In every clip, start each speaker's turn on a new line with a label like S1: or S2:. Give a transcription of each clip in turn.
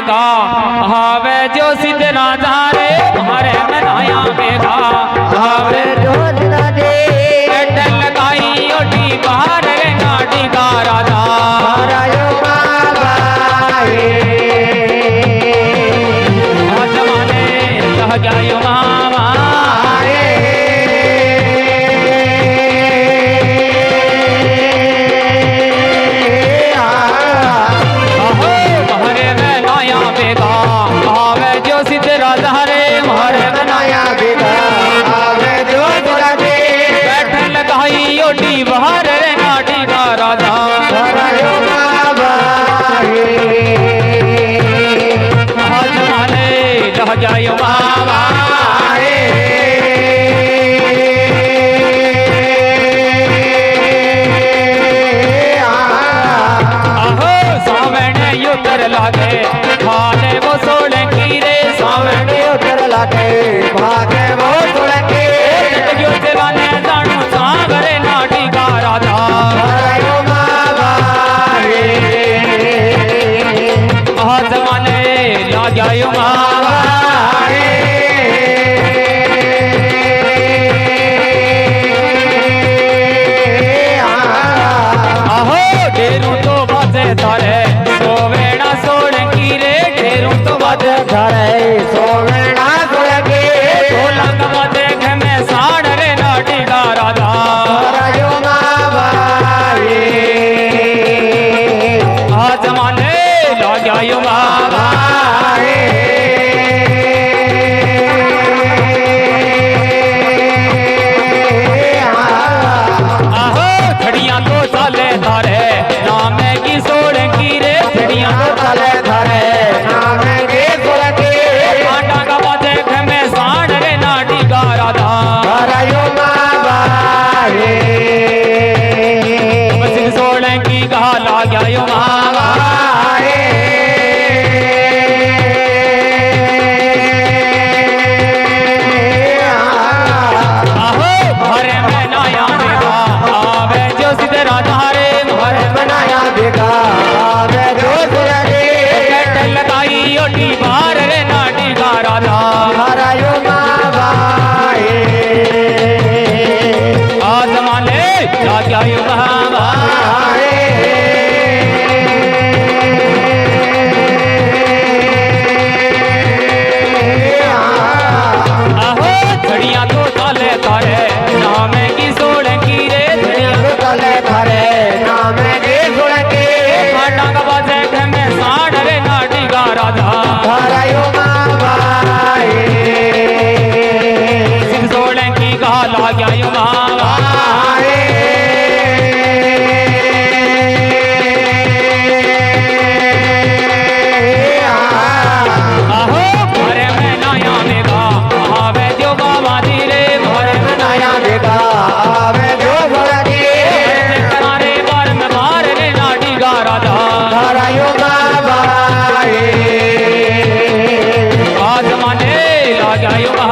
S1: बेगा हावे जो सिद्ध राजा रे हरे मनाया बेगा हावे जो सिद्ध रे बैठल लगाई ओटी बाहर रे नाटी का राजा रायो बाबा जमाने कह जायो मामा बाहर रे नाटी का राजा जमाने लह जायो बाबा आहो सावण युतर लागे भागे वो सोलंकी रे सावण युतर लागे भागे वो सोलंकी जवाने जानो सागरे नाटी का राजा जमाने ला जायो मावा आहो ढेरू तो बाजे थारे सोवेणा सोलंकी रे ढेरू तो बाजे थारे सोवेणा सोलंकी ढोलक बाजे घमे साड़ रे नाटी का राजा जमाने ला जायो बाबा आहो छड़ियां तो चाले थारे नाम की सोलंकी रे छड़ियां तो चाले थारे नाम की सोलंकी आटा का बाजे घमे साड़ रे नाटी का राधा रायो बाबा बस सोलंकी कहा ला गया मावा बाहर रे नाटी का राजा हरायो बाबा जमाने जाग्यायो बाबा आहो छड़ियां तो चाले थारे नाम की सोलंकी रे छड़ियां तो चाले थारे नाम की सोलंकी आटा का बाजे घमे साड़ रे नाटी का राजा हरायो बाबा सिंह सोलंकी का ला गया बाबा आहो भरे में नया बेगा आवे जो बाबा धीरे भरे में नया बेगा आवे जो बाबा धीरे करारे बार में बार रे नाटी का राजा हरायो बाबा जमाने ला गया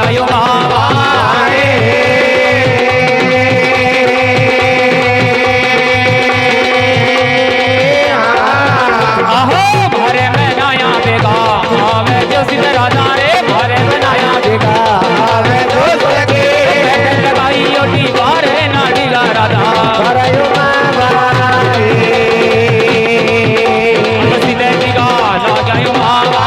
S1: लायो बाबा आहो भरे में नाया बेगा आवे जो सिद्ध राजा रे भरे में नाया बेगा आवे जो लगे लगाई ओटी बारे नाडीला राजा भरायो बाबा सिद्ध दिगा लगायो बाबा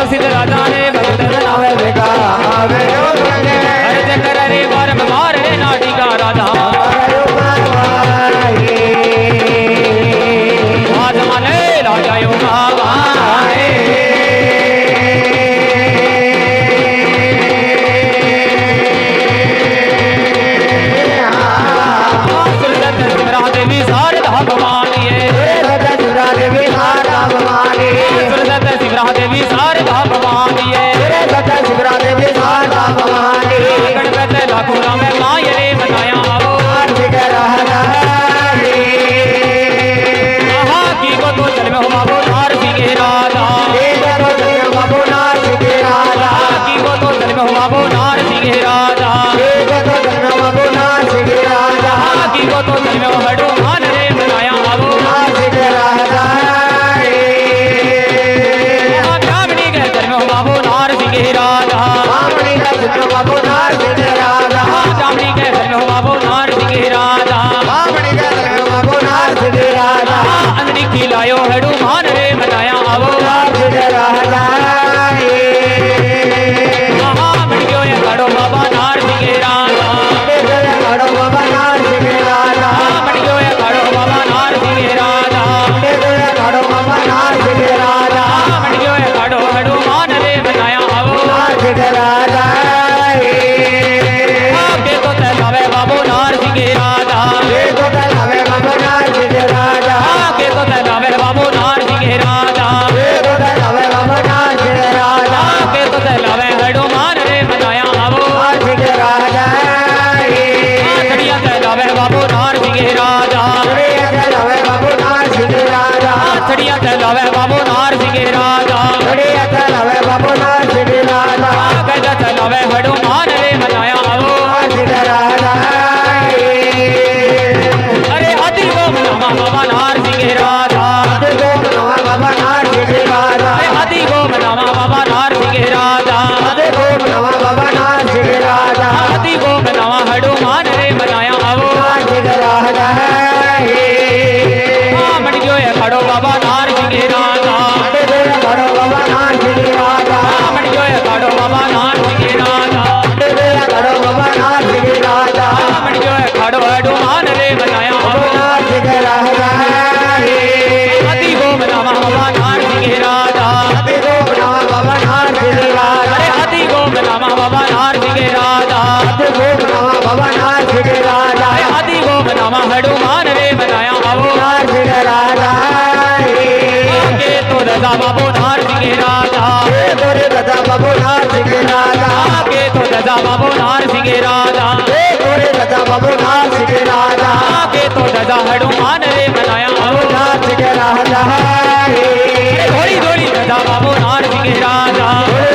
S1: सिद्ध राजा ने भक्त नावे बेगा आवे अर्ज कर रे बार मारे नाटी का राजा आत्मा ने राजा यो बाबा देवी शारदा भवानी शिवरा देवी शारदा भवानी शिवरा देवी शारदा भवानी शिवरा देवी शारदा भवानी गणपत लाखों में माय रे बताया वो की को तो चल में हुआ वो नार सिंह राजा की को तो चल में हुआ वो नार सिंह राजा की को तो चल में हुआ वो नार सिंह राजा की को तो चल में हडो मान रे बनाया वो नार सिंह राजा ब्राह्मणी के चल में हुआ वो नार सिंह राजा ब्राह्मणी के चल में हुआ वो नार सिंह राजा ब्राह्मणी के चल में हुआ वो नार सिंह राजा ब्राह्मणी के चल में हुआ वो नार सिंह राजा अंदरी खिलायो हडो मान रे बनाया वो नार सिंह राजा मणियो ये खड़ो बाबा नार सिंह राजा खड़ो बाबा नार सिंह राजा मणियो ये खड़ो बाबा नार सिंह राजा खड़ो बाबा नार सिंह राजा मणियो ये खड़ो हडो मान रे बनाया वो नार सिंह राजा के तो तलावे बाबू नार सिंह राजा के तो तलावे बाबू नार सिंह राजा के तो तलावे बाबू नार सिंह राजा के तो तलावे बाबू नार सिंह राजा के तो तलावे हडो मान रे बनाया वो नार सिंह राजा छड़िया तलावे बाबू नार सिंह राजा छड़िया तलावे बाबू नार सिंह राजा छड़िया तलावे बाबू नार सिंह राजा छड़िया तलावे बाबू नार सिंह राजा कहता तलावे हडो मान रे बनाया वो नार सिंह राजा अरे हाथी को मनावा बाबा नार सिंह राजा हाथी को मनावा बाबा नार सिंह राजा हाथी को मनावा बाबा नार सिंह राजा हाथी को मनावा बाबा नार सिंह राजा हाथी को मनावा हडो मान रे बनाया वो नार सिंह राजा मट गयो है खड़ो बाबा नार सिंह राजा खड़ो बाबा नार सिंह राजा मट गयो है खड़ो बाबा नार सिंह राजा खड़ो बाबा नार सिंह राजा मट गयो है खड़ो हडो मान रे बनाया वो नार सिंह राजा हाथी को मनावा बाबा नार सिंह राजा हाथी को मनावा बाबा नार सिंह राजा अरे हाथी को मनावा बाबा नार सिंह राजा हाथी को मनावा बाबा नार सिंह राजा हाथी को मनावा हडो मान रे बनाया वो नार सिंह राजा के तो दादा बाबू नार सिंह राजा के तो दादा बाबू नार सिंह राजा के तो दादा बाबू नार सिंह राजा के तो दादा बाबू नार सिंह राजा के तो दादा हडो मान रे बनाया वो नार सिंह राजा थोड़ी थोड़ी दादा बाबू नार सिंह राजा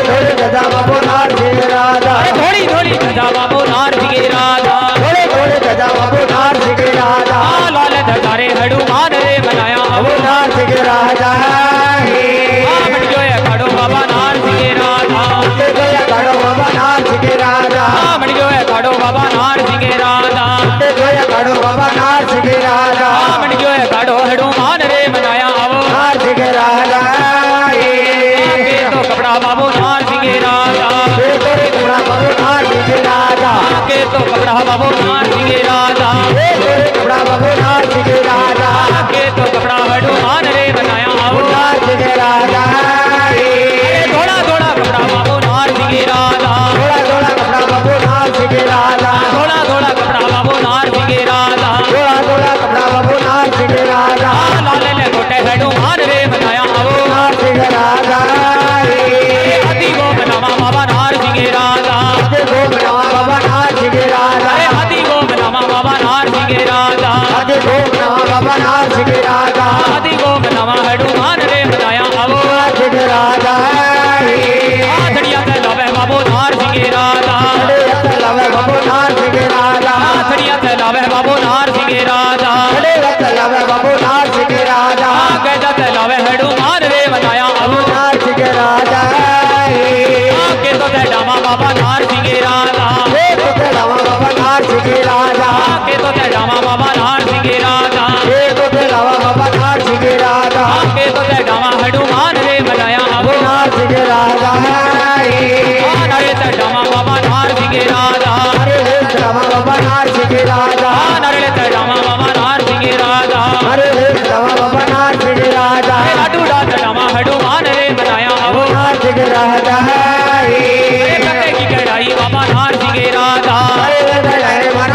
S1: थोड़ी दादा बाबू नार सिंह राजा थोड़ी थोड़ी दादा बाबू नार सिंह राजा थोड़े थोड़े दादा बाबू नार सिंह राजा लाल ददारे हडो मान रे बनाया वो नार सिंह राजा मट गयो है खड़ो बाबा नार सिंह राजा मट गयो है खड़ो बाबा नार सिंह राजा मट गयो है खड़ो बाबा नार सिंह राजा मट गयो है खड़ो बाबा नार सिंह राजा मट गयो है खड़ो हडो मान रे बनाया वो नार सिंह राजा के तो कपड़ा बाबू नार सिंह राजा के तो कपड़ा बाबू नार सिंह राजा के तो कपड़ा बाबू नार सिंह राजा के तो कपड़ा बाबू नार सिंह राजा के तो कपड़ा हडो मान रे बनाया वो नार सिंह राजा थोड़ा थोड़ा कपड़ा बाबू नार सिंह राजा थोड़ा थोड़ा कपड़ा बाबू नार सिंह राजा थोड़ा थोड़ा कपड़ा बाबू नार सिंह राजा थोड़ा थोड़ा कपड़ा बाबू नार सिंह राजा लाल ले गोटे हडो मान रे बनाया वो नार सिंह राजा हाथी को बनावा बाबा नार सिंह राजा हाथी को बनावा बाबा नार सिंह राजा हाथी
S2: गोम नवा बाबा नार सिंह राजा
S1: आदि गोम नवा हनुमान रे बनाया आवो
S2: नार सिंह राजा
S1: आथड़िया ते लावे बाबो नार सिंह राजा
S2: लवे बाबू नार सिंह राजा
S1: आथड़िया ते लावे बाबो नार सिंह राजा
S2: लवे बाबू नार सिंह राजा
S1: गदा ते लावे हनुमान रे बनाया आवो
S2: नार सिंह राजा
S1: के तो ते डामा बाबा नार सिंह राजा
S2: बाबा नार सिंह राजा
S1: के तो ते डामा बाबा नार सिंह राजा
S2: बाबा नार सिंह राजा
S1: के तो ते डामा हनुमान रे बनाया आवो
S2: नार सिंह राजा
S1: नरे ते डामा बाबा नार सिंह राजा
S2: बाबा नार सिंह राजा
S1: नरे ते डामा बाबा नार सिंह राजा
S2: बाबा नार सिंह राजा
S1: लाडू डात डामा हनुमान रे बनाया आवो
S2: नार सिंह राजा
S1: पक्के की कढ़ाई बाबा नार सिंह राजा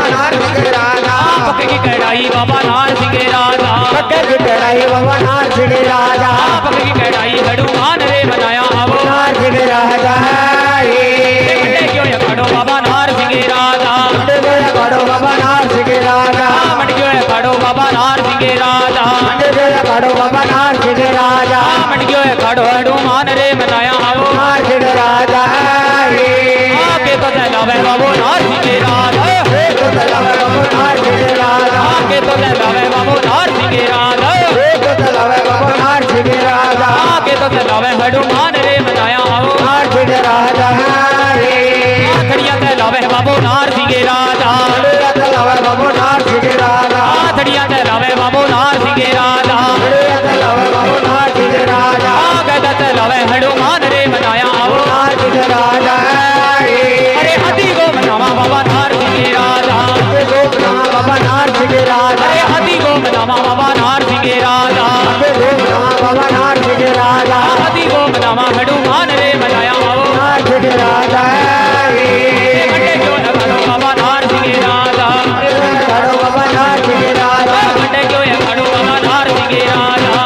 S2: नार सिंह राजा
S1: पक्के की कढ़ाई बाबा नार सिंह राजा
S2: पक्के की कढ़ाई बाबा नार सिंह राजा
S1: पक्के की कढ़ाई हनुमान रे बनाया आवो
S2: नार सिंह राजा
S1: मंडे क्यों ये खड़ो बाबा नार सिंह राजा
S2: कड़ो बाबा नार सिंह राजा
S1: मंड क्यों ये खड़ो बाबा नार सिंह राजा
S2: कड़ो बाबा नार सिंह राजा
S1: मंड क्यों ये खड़ो हनुमान रे बनाया आवो
S2: नार सिंह राजा
S1: के तो ते लावे बाबो नार सिंह राजा
S2: बाबू नार सिंह राजा
S1: के तो ते लावे बाबो नार सिंह राजा
S2: बाबू नार सिंह राजा
S1: के तो ते लावे हनुमान रे बनाया आवो
S2: नार सिंह राजा
S1: आथड़िया ते लावे बाबो नार सिंह राजा
S2: बाबू नार सिंह राजा
S1: आथड़िया ते लावे बाबो नार सिंह राजा
S2: बाबू नार सिंह राजा
S1: गदा ते लावे हनुमान रे बनाया आवो
S2: नार सिंह राजा
S1: अरे हाथी को मनावा बाबा नार सिंह राजा
S2: बाबा नार सिंह राजा
S1: अरे हाथी को मनावा बाबा नार सिंह राजा
S2: बाबा नार सिंह राजा
S1: हाथी को मनावा हनुमान रे बनाया आवो
S2: नार सिंह राजा
S1: मंडे क्यों न खड़ो बाबा नार सिंह राजा
S2: कड़ो बाबा नार सिंह राजा
S1: मंडे क्यों ये खड़ो बाबा नार सिंह राजा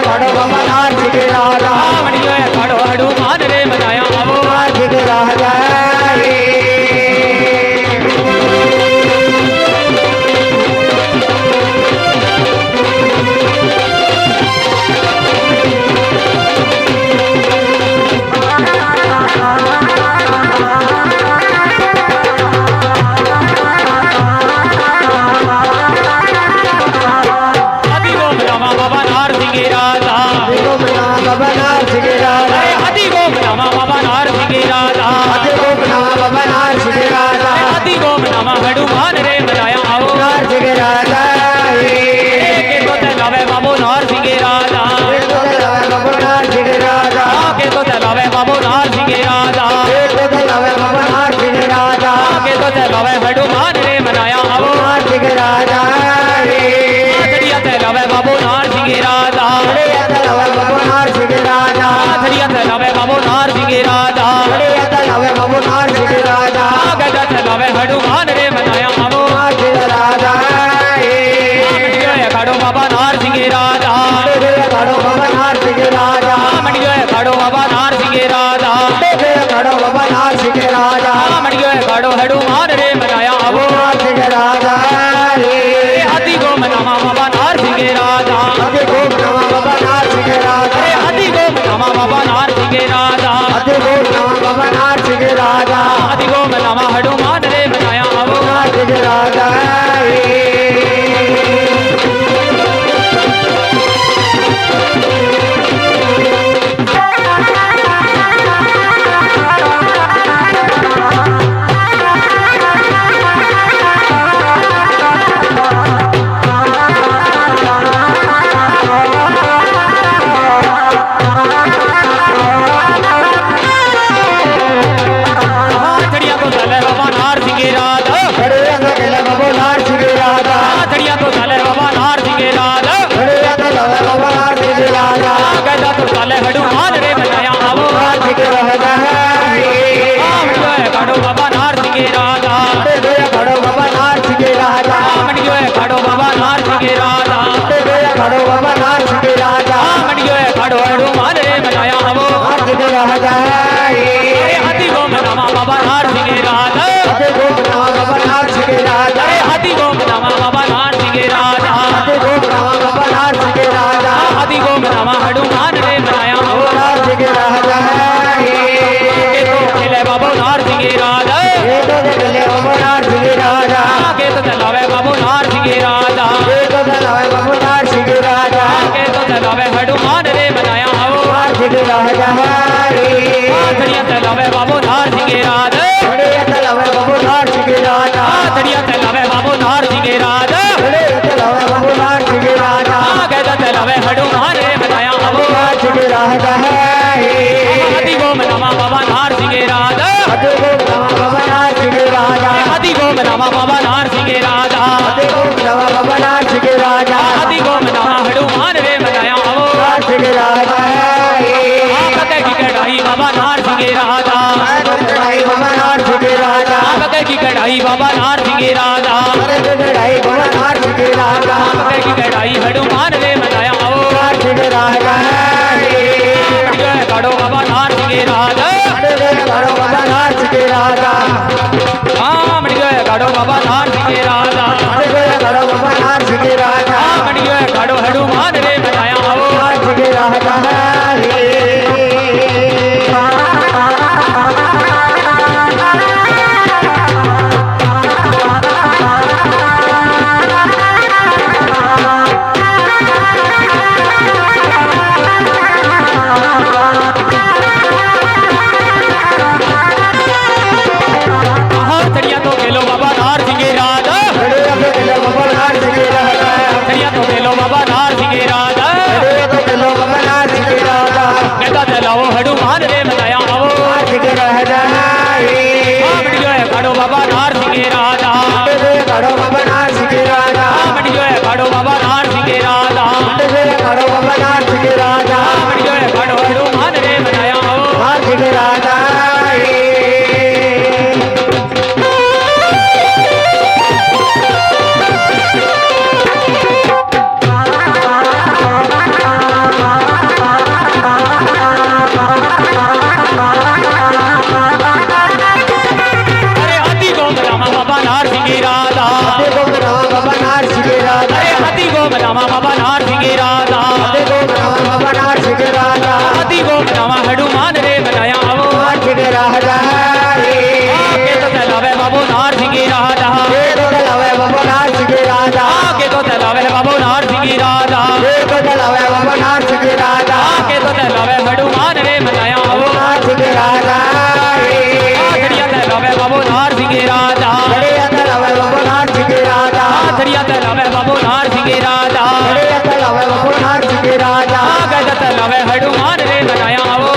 S2: कड़ो बाबा नार सिंह राजा
S1: मंड क्यों ये खड़ो हनुमान रे बनाया आवो
S2: नार सिंह राजा
S1: हाथी को मनावा बाबा नार सिंह राजा
S2: बाबा नार सिंह राजा
S1: अरे हाथी को मनावा बाबा नार सिंह राजा
S2: बाबा नार सिंह राजा
S1: हाथी को मनावा हनुमान रे बनाया आवो
S2: नार सिंह राजा
S1: के तो ते लावे बाबो नार सिंह राजा
S2: बाबू नार सिंह राजा
S1: के तो ते लावे बाबो नार सिंह राजा
S2: बाबा नार सिंह राजा
S1: के तो ते लावे हनुमान रे बनाया आवो
S2: नार सिंह राजा
S1: आथड़िया ते लावे बाबो नार सिंह राजा
S2: बाबू नार सिंह राजा
S1: आथड़िया ते लावे बाबो नार सिंह राजा
S2: बाबू नार सिंह राजा
S1: गदा ते लावे हनुमान रे बनाया आवो
S2: नार सिंह राजा
S1: मंडियो ये खड़ो बाबा नार सिंह राजा
S2: कड़ो बाबा नार सिंह राजा
S1: मंडियो ये खड़ो बाबा नार सिंह राजा
S2: कड़ो बाबा नार सिंह राजा
S1: मंडियो ये खड़ो हनुमान रे बनाया आवो
S2: नार सिंह राजा
S1: हाथी को मनावा बाबा नार सिंह राजा
S2: बाबा नार सिंह राजा
S1: अरे हाथी को मनावा बाबा नार सिंह राजा
S2: बाबा नार सिंह राजा
S1: हाथी को मनावा हनुमान रे बनाया आवो
S2: नार सिंह राजा
S1: आथड़िया तो चले बाबा नार सिंह राजा
S2: बाबू नार सिंह राजा
S1: आथड़िया तो चले बाबा नार सिंह राजा
S2: बाबा नार सिंह राजा
S1: गदा तो चले हनुमान रे बनाया आवो
S2: नार सिंह राजा
S1: मंडियो ये खड़ो बाबा नार सिंह राजा
S2: कड़ो बाबा नार सिंह राजा
S1: मंडियो ये खड़ो बाबा नार सिंह राजा
S2: कड़ो बाबा नार सिंह राजा
S1: मंडियो ये खड़ो हनुमान रे बनाया आवो
S2: नार सिंह राजा
S1: अरे हाथी को मनावा बाबा नार सिंह राजा
S2: बाबा नार सिंह राजा
S1: अरे हाथी को मनावा बाबा नार सिंह राजा घड़िया ते लावे बाबू नार सिंह राजा
S2: घड़िया ते लावे बाबू नार सिंह राजा
S1: कहता ते लावे हनुमान रे बनाया बाबू
S2: नार सिंह राजा है
S1: आदि गोम नामा बाबा नार सिंह राजा
S2: आदि गोम नामा बाबा नार सिंह राजा
S1: आदि गोम नामा बाबा नार सिंह राजा
S2: आदि गोम नामा बाबा नार सिंह राजा
S1: आदि गोम नामा हनुमान रे बनाया बाबू
S2: नार सिंह राजा है
S1: आपके की कढ़ाई बाबा नार सिंह राजा
S2: कढ़ाई बाबा नार सिंह राजा
S1: आपके की कढ़ाई बाबा नार सिंह राजा
S2: कढ़ाई बाबा नार सिंह राजा
S1: आपके की कढ़ाई हनुमान रे बनाया बाबू
S2: नार सिंह राजा है
S1: काड़ो बाबा नार सिंह राजा
S2: काड़ो बाबा नार सिंह राजा
S1: हाँ मणियो काड़ो बाबा नार सिंह राजा
S2: काड़ो बाबा नार सिंह राजा
S1: हाँ मणियो काड़ो हनुमान रे बनाया बाबू
S2: नार सिंह राजा है
S1: चढ़िया तो खेलो बाबा नार सिंह राजा चढ़िया तो खेलो बाबा नार सिंह राजा कहता चलाओ हनुमान रे बताया आओ हाँ मणियो काड़ो बाबा नार सिंह राजा हाँ मणियो काड़ो बाबा नार सिंह राजा हाँ मणियो काड़ो हनुमान रे बताया आओ अरे हाथी गोम रामा बाबा नार सिंह राजा अरे हाथी गोम रामा बाबा नार सिंह राजा हाथी गोम रामा हनुमान रे बनाया आओ के तो चलावे बाबू नार सिंह राजा के तो चलावे बाबू नार सिंह राजा के तो चलावे हनुमान रे बनाया आओ घड़िया चलावे बाबू नार सिंह राजा घड़िया चलावे बाबू नार सिंह राजा कहता चलावे हनुमान रे बनाया आओ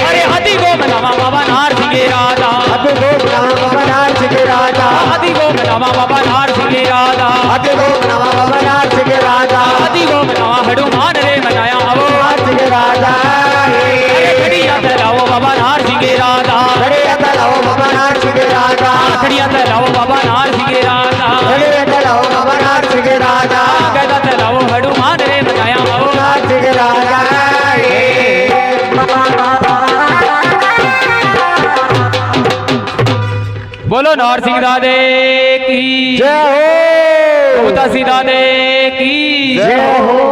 S1: अरे हाथी गोम नामा बाबा नार सिंह राजा हाथी गोम नामा बाबा नार सिंह राजा हाथी गोम नामा हनुमान रे बनाया आओ अरे घड़िया चलाओ बाबा नार सिंह राजा घड़िया चलाओ बाबा नार सिंह राजा कहता चलाओ हनुमान रे बनाया आओ बोलो नार सिंह दादे की
S2: जय हो
S1: दादे की
S2: जय हो।